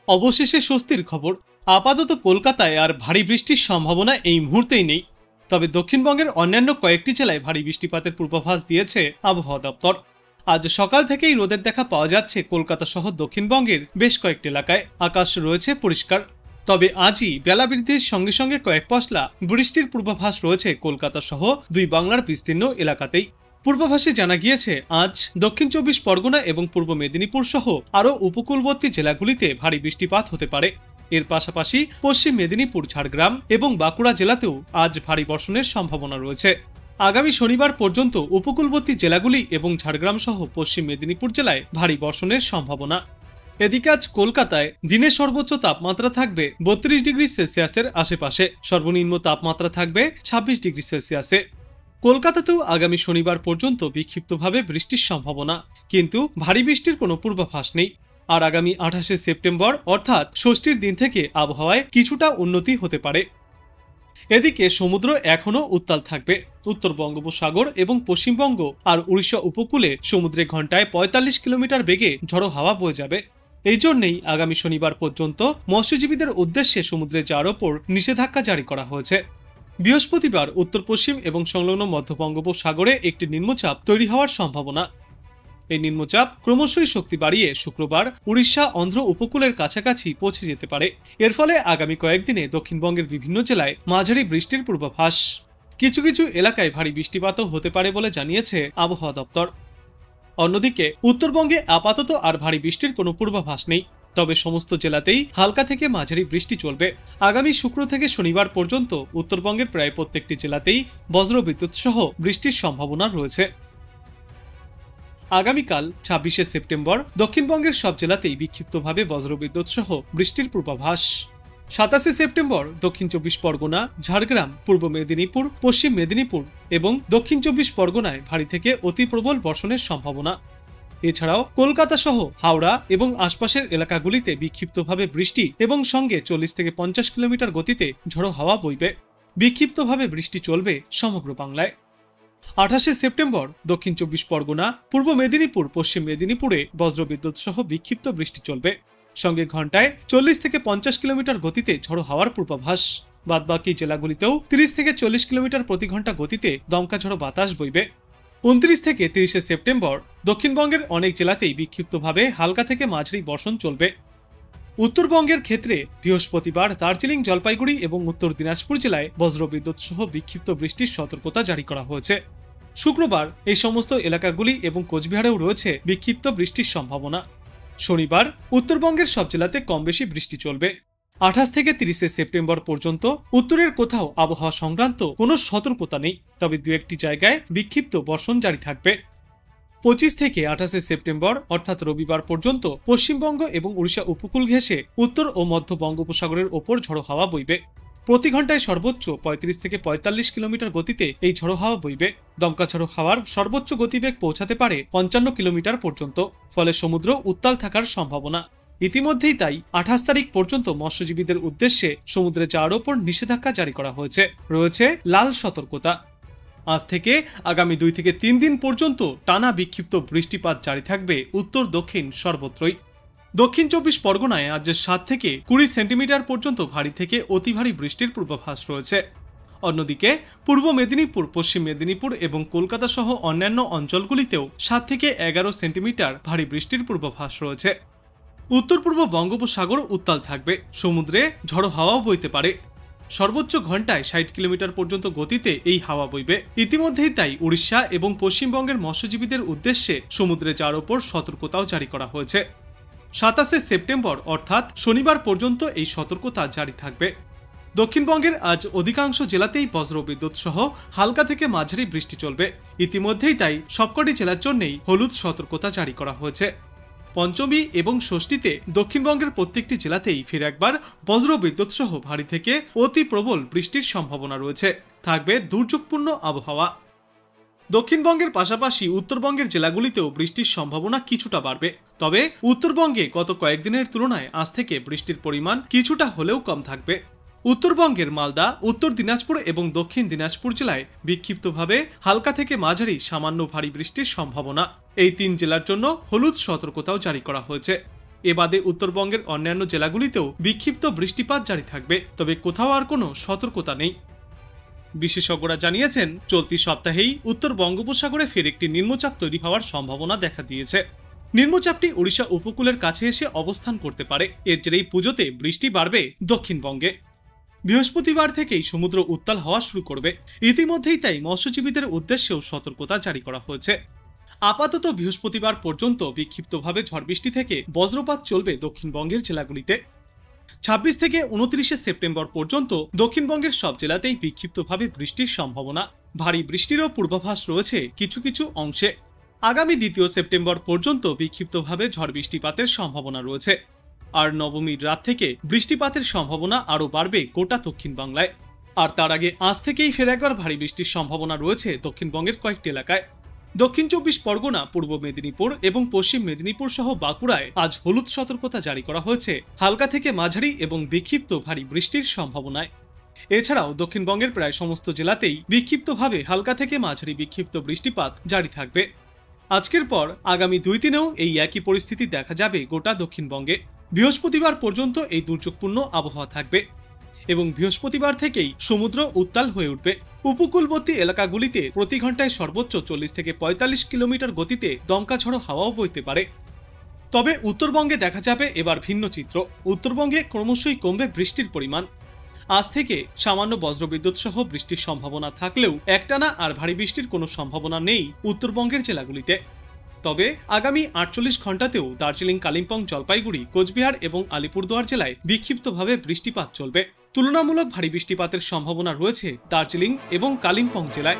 অবশেষে স্বস্তির খবর। আপাতত কলকাতায় আর ভারী বৃষ্টির সম্ভাবনা এই মুহূর্তেই নেই। তবে দক্ষিণবঙ্গের অন্যান্য কয়েকটি জেলায় ভারী বৃষ্টিপাতের পূর্বাভাস দিয়েছে আবহাওয়া দপ্তর। আজ সকাল থেকেই রোদের দেখা পাওয়া যাচ্ছে কলকাতা সহ দক্ষিণবঙ্গের বেশ কয়েকটি এলাকায়। আকাশ রয়েছে পরিষ্কার। তবে আজই বেলা বৃদ্ধির সঙ্গে সঙ্গে কয়েক পশলা বৃষ্টির পূর্বাভাস রয়েছে কলকাতা সহ দুই বাংলার বিস্তীর্ণ এলাকাতেই। পূর্বাভাসে জানা গিয়েছে আজ দক্ষিণ ২৪ পরগনা এবং পূর্ব মেদিনীপুর সহ আরও উপকূলবর্তী জেলাগুলিতে ভারী বৃষ্টিপাত হতে পারে। এর পাশাপাশি পশ্চিম মেদিনীপুর, ঝাড়গ্রাম এবং বাঁকুড়া জেলাতেও আজ ভারী বর্ষণের সম্ভাবনা রয়েছে। আগামী শনিবার পর্যন্ত উপকূলবর্তী জেলাগুলি এবং ঝাড়গ্রাম সহ পশ্চিম মেদিনীপুর জেলায় ভারী বর্ষণের সম্ভাবনা। এদিকে আজ কলকাতায় দিনের সর্বোচ্চ তাপমাত্রা থাকবে ৩২ ডিগ্রি সেলসিয়াসের আশেপাশে, সর্বনিম্ন তাপমাত্রা থাকবে ২৬ ডিগ্রি সেলসিয়াসে। কলকাতাতেও আগামী শনিবার পর্যন্ত বিক্ষিপ্তভাবে বৃষ্টির সম্ভাবনা, কিন্তু ভারী বৃষ্টির কোনো পূর্বাভাস নেই। আর আগামী ২৮শে সেপ্টেম্বর অর্থাৎ ষষ্ঠীর দিন থেকে আবহাওয়ায় কিছুটা উন্নতি হতে পারে। এদিকে সমুদ্র এখনও উত্তাল থাকবে। উত্তর বঙ্গোপসাগর এবং পশ্চিমবঙ্গ আর উড়িষ্যা উপকূলে সমুদ্রে ঘন্টায় ৪৫ কিলোমিটার বেগে ঝড়ো হাওয়া বয়ে যাবে। এই জন্যেই আগামী শনিবার পর্যন্ত মৎস্যজীবীদের উদ্দেশ্যে সমুদ্রে যাওয়ার ওপর নিষেধাজ্ঞা জারি করা হয়েছে। বৃহস্পতিবার উত্তর পশ্চিম এবং সংলগ্ন মধ্য বঙ্গোপসাগরে একটি নিম্নচাপ তৈরি হওয়ার সম্ভাবনা। এই নিম্নচাপ ক্রমশই শক্তি বাড়িয়ে শুক্রবার উড়িষ্যা অন্ধ্র উপকূলের কাছাকাছি পৌঁছে যেতে পারে। এর ফলে আগামী কয়েকদিনে দক্ষিণবঙ্গের বিভিন্ন জেলায় মাঝারি বৃষ্টির পূর্বাভাস। কিছু কিছু এলাকায় ভারী বৃষ্টিপাতও হতে পারে বলে জানিয়েছে আবহাওয়া দপ্তর। অন্যদিকে উত্তরবঙ্গে আপাতত আর ভারী বৃষ্টির কোনো পূর্বাভাস নেই। তবে সমস্ত জেলাতেই হালকা থেকে মাঝারি বৃষ্টি চলবে। আগামী শুক্র থেকে শনিবার পর্যন্ত উত্তরবঙ্গের প্রায় প্রত্যেকটি জেলাতেই বজ্রবিদ্যুৎ সহ বৃষ্টির সম্ভাবনা রয়েছে। আগামীকাল ২৬শে সেপ্টেম্বর দক্ষিণবঙ্গের সব জেলাতেই বিক্ষিপ্তভাবে বজ্রবিদ্যুৎ সহ বৃষ্টির পূর্বাভাস। ২৭শে সেপ্টেম্বর দক্ষিণ ২৪ পরগনা, ঝাড়গ্রাম, পূর্ব মেদিনীপুর, পশ্চিম মেদিনীপুর এবং দক্ষিণ ২৪ পরগনায় ভারী থেকে অতি প্রবল বর্ষণের সম্ভাবনা। এছাড়াও কলকাতা সহ হাওড়া এবং আশপাশের এলাকাগুলিতে বিক্ষিপ্তভাবে বৃষ্টি এবং সঙ্গে ৪০ থেকে ৫০ কিলোমিটার গতিতে ঝড়ো হাওয়া বইবে। বিক্ষিপ্তভাবে বৃষ্টি চলবে সমগ্র বাংলায়। ২৮শে সেপ্টেম্বর দক্ষিণ ২৪ পরগনা, পূর্ব মেদিনীপুর, পশ্চিম মেদিনীপুরে বজ্রবিদ্যুৎ সহ বিক্ষিপ্ত বৃষ্টি চলবে। সঙ্গে ঘন্টায় ৪০ থেকে ৫০ কিলোমিটার গতিতে ঝড়ো হাওয়ার পূর্বাভাস। বাদবাকি জেলাগুলিতেও ৩০ থেকে ৪০ কিলোমিটার প্রতি ঘন্টা গতিতে দমকা ঝড়ো বাতাস বইবে। ২৯ থেকে ৩০শে সেপ্টেম্বর দক্ষিণবঙ্গের অনেক জেলাতেই বিক্ষিপ্তভাবে হালকা থেকে মাঝারি বর্ষণ চলবে। উত্তরবঙ্গের ক্ষেত্রে বৃহস্পতিবার দার্জিলিং, জলপাইগুড়ি এবং উত্তর দিনাজপুর জেলায় বজ্রবিদ্যুৎ সহ বিক্ষিপ্ত বৃষ্টির সতর্কতা জারি করা হয়েছে। শুক্রবার এই সমস্ত এলাকাগুলি এবং কোচবিহারেও রয়েছে বিক্ষিপ্ত বৃষ্টির সম্ভাবনা। শনিবার উত্তরবঙ্গের সব জেলাতে কম বেশি বৃষ্টি চলবে। ২৮ থেকে ৩০শে সেপ্টেম্বর পর্যন্ত উত্তরের কোথাও আবহাওয়া সংক্রান্ত কোনো সতর্কতা নেই, তবে দু একটি জায়গায় বিক্ষিপ্ত বর্ষণ জারি থাকবে। ২৫ থেকে ২৮শে সেপ্টেম্বর অর্থাৎ রবিবার পর্যন্ত পশ্চিমবঙ্গ এবং উড়িষ্যা উপকূল ঘেঁষে উত্তর ও মধ্য বঙ্গোপসাগরের ওপর ঝড়ো হাওয়া বইবে। প্রতি ঘন্টায় সর্বোচ্চ ৩৫ থেকে ৪৫ কিলোমিটার গতিতে এই ঝড়ো হাওয়া বইবে। দমকা ঝড়ো হাওয়ার সর্বোচ্চ গতিবেগ পৌঁছাতে পারে ৫৫ কিলোমিটার পর্যন্ত। ফলে সমুদ্র উত্তাল থাকার সম্ভাবনা। ইতিমধ্যেই তাই ২৮ তারিখ পর্যন্ত মৎস্যজীবীদের উদ্দেশ্যে সমুদ্রে যাওয়ার ওপর নিষেধাজ্ঞা জারি করা হয়েছে। রয়েছে লাল সতর্কতা। আজ থেকে আগামী ২ থেকে ৩ দিন পর্যন্ত টানা বিক্ষিপ্ত বৃষ্টিপাত জারি থাকবে উত্তর দক্ষিণ সর্বত্রই। দক্ষিণ ২৪ পরগনায় আজ ৭ থেকে ২০ সেন্টিমিটার পর্যন্ত ভারী থেকে অতি ভারী বৃষ্টির পূর্বাভাস রয়েছে। অন্যদিকে পূর্ব মেদিনীপুর, পশ্চিম মেদিনীপুর এবং কলকাতা সহ অন্যান্য অঞ্চলগুলিতেও ৭ থেকে ১১ সেন্টিমিটার ভারী বৃষ্টির পূর্বাভাস রয়েছে। উত্তর পূর্ব বঙ্গোপসাগর উত্তাল থাকবে। সমুদ্রে ঝড়ো হাওয়াও বইতে পারে। সর্বোচ্চ ঘন্টায় ৬০ কিলোমিটার পর্যন্ত গতিতে এই হাওয়া বইবে। ইতিমধ্যেই তাই উড়িষ্যা এবং পশ্চিমবঙ্গের মৎস্যজীবীদের উদ্দেশ্যে সমুদ্রে যাওয়ার ওপর সতর্কতাও জারি করা হয়েছে। ২৭শে সেপ্টেম্বর অর্থাৎ শনিবার পর্যন্ত এই সতর্কতা জারি থাকবে। দক্ষিণবঙ্গের আজ অধিকাংশ জেলাতেই বজ্রবিদ্যুৎ সহ হালকা থেকে মাঝারি বৃষ্টি চলবে। ইতিমধ্যেই তাই সবকটি জেলার জন্যই হলুদ সতর্কতা জারি করা হয়েছে। পঞ্চমী এবং ষষ্ঠীতে দক্ষিণবঙ্গের প্রত্যেকটি জেলাতেই ফের একবার বজ্রবিদ্যুৎ সহ ভারী থেকে অতি প্রবল বৃষ্টির সম্ভাবনা রয়েছে। থাকবে দুর্যোগপূর্ণ আবহাওয়া। দক্ষিণবঙ্গের পাশাপাশি উত্তরবঙ্গের জেলাগুলিতেও বৃষ্টির সম্ভাবনা কিছুটা বাড়বে। তবে উত্তরবঙ্গে গত কয়েকদিনের তুলনায় আজ থেকে বৃষ্টির পরিমাণ কিছুটা হলেও কম থাকবে। উত্তরবঙ্গের মালদা, উত্তর দিনাজপুর এবং দক্ষিণ দিনাজপুর জেলায় বিক্ষিপ্তভাবে হালকা থেকে মাঝারি সামান্য ভারী বৃষ্টির সম্ভাবনা। এই ৩ জেলার জন্য হলুদ সতর্কতাও জারি করা হয়েছে। এ বাদে উত্তরবঙ্গের অন্যান্য জেলাগুলিতেও বিক্ষিপ্ত বৃষ্টিপাত জারি থাকবে, তবে কোথাও আর কোনো সতর্কতা নেই। বিশেষজ্ঞরা জানিয়েছেন, চলতি সপ্তাহেই উত্তর বঙ্গোপসাগরে ফের একটি নিম্নচাপ তৈরি হওয়ার সম্ভাবনা দেখা দিয়েছে। নিম্নচাপটি ওড়িশা উপকূলের কাছে এসে অবস্থান করতে পারে। এর জেরেই পুজোতে বৃষ্টি বাড়বে দক্ষিণবঙ্গে। বৃহস্পতিবার থেকেই সমুদ্র উত্তাল হওয়া শুরু করবে। ইতিমধ্যেই তাই মৎস্যজীবীদের উদ্দেশ্যেও সতর্কতা জারি করা হয়েছে। আপাতত বৃহস্পতিবার পর্যন্ত বিক্ষিপ্তভাবে ঝড় বৃষ্টি থেকে বজ্রপাত চলবে দক্ষিণবঙ্গের জেলাগুলিতে। 26 থেকে 29 সেপ্টেম্বর পর্যন্ত দক্ষিণবঙ্গের সব জেলাতেই বিক্ষিপ্তভাবে বৃষ্টির সম্ভাবনা। ভারী বৃষ্টিরও পূর্বাভাস রয়েছে কিছু কিছু অংশে। আগামী 2 সেপ্টেম্বর পর্যন্ত বিক্ষিপ্তভাবে ঝড় বৃষ্টিপাতের সম্ভাবনা রয়েছে। আর নবমীর রাত থেকে বৃষ্টিপাতের সম্ভাবনা আরও বাড়বে গোটা দক্ষিণ বাংলায়। আর তার আগে আজ থেকেই ফের একবার ভারী বৃষ্টির সম্ভাবনা রয়েছে দক্ষিণবঙ্গের কয়েকটি এলাকায়। দক্ষিণ 24 পরগনা, পূর্ব মেদিনীপুর এবং পশ্চিম মেদিনীপুর সহ বাঁকুড়ায় আজ হলুদ সতর্কতা জারি করা হয়েছে হালকা থেকে মাঝারি এবং বিক্ষিপ্ত ভারী বৃষ্টির সম্ভাবনায়। এছাড়াও দক্ষিণবঙ্গের প্রায় সমস্ত জেলাতেই বিক্ষিপ্তভাবে হালকা থেকে মাঝারি বিক্ষিপ্ত বৃষ্টিপাত জারি থাকবে। আজকের পর আগামী 2 দিনেও এই একই পরিস্থিতি দেখা যাবে গোটা দক্ষিণবঙ্গে। বৃহস্পতিবার পর্যন্ত এই দুর্যোগপূর্ণ আবহাওয়া থাকবে এবং বৃহস্পতিবার থেকেই সমুদ্র উত্তাল হয়ে উঠবে। উপকূলবর্তী এলাকাগুলিতে প্রতি ঘন্টায় সর্বোচ্চ 40 থেকে 45 কিলোমিটার গতিতে দমকা ঝড়ো হাওয়াও বইতে পারে। তবে উত্তরবঙ্গে দেখা যাবে এবার ভিন্ন চিত্র। উত্তরবঙ্গে ক্রমশই কমবে বৃষ্টির পরিমাণ। আজ থেকে সামান্য বজ্রবিদ্যুৎ সহ বৃষ্টির সম্ভাবনা থাকলেও একটানা আর ভারী বৃষ্টির কোনো সম্ভাবনা নেই উত্তরবঙ্গের জেলাগুলিতে। তবে আগামী 48 ঘন্টাতেও দার্জিলিং, কালিম্পং, জলপাইগুড়ি, কোচবিহার এবং আলিপুরদুয়ার জেলায় বিক্ষিপ্তভাবে বৃষ্টিপাত চলবে। তুলনামূলক ভারী বৃষ্টিপাতের সম্ভাবনা রয়েছে দার্জিলিং এবং কালিম্পং জেলায়।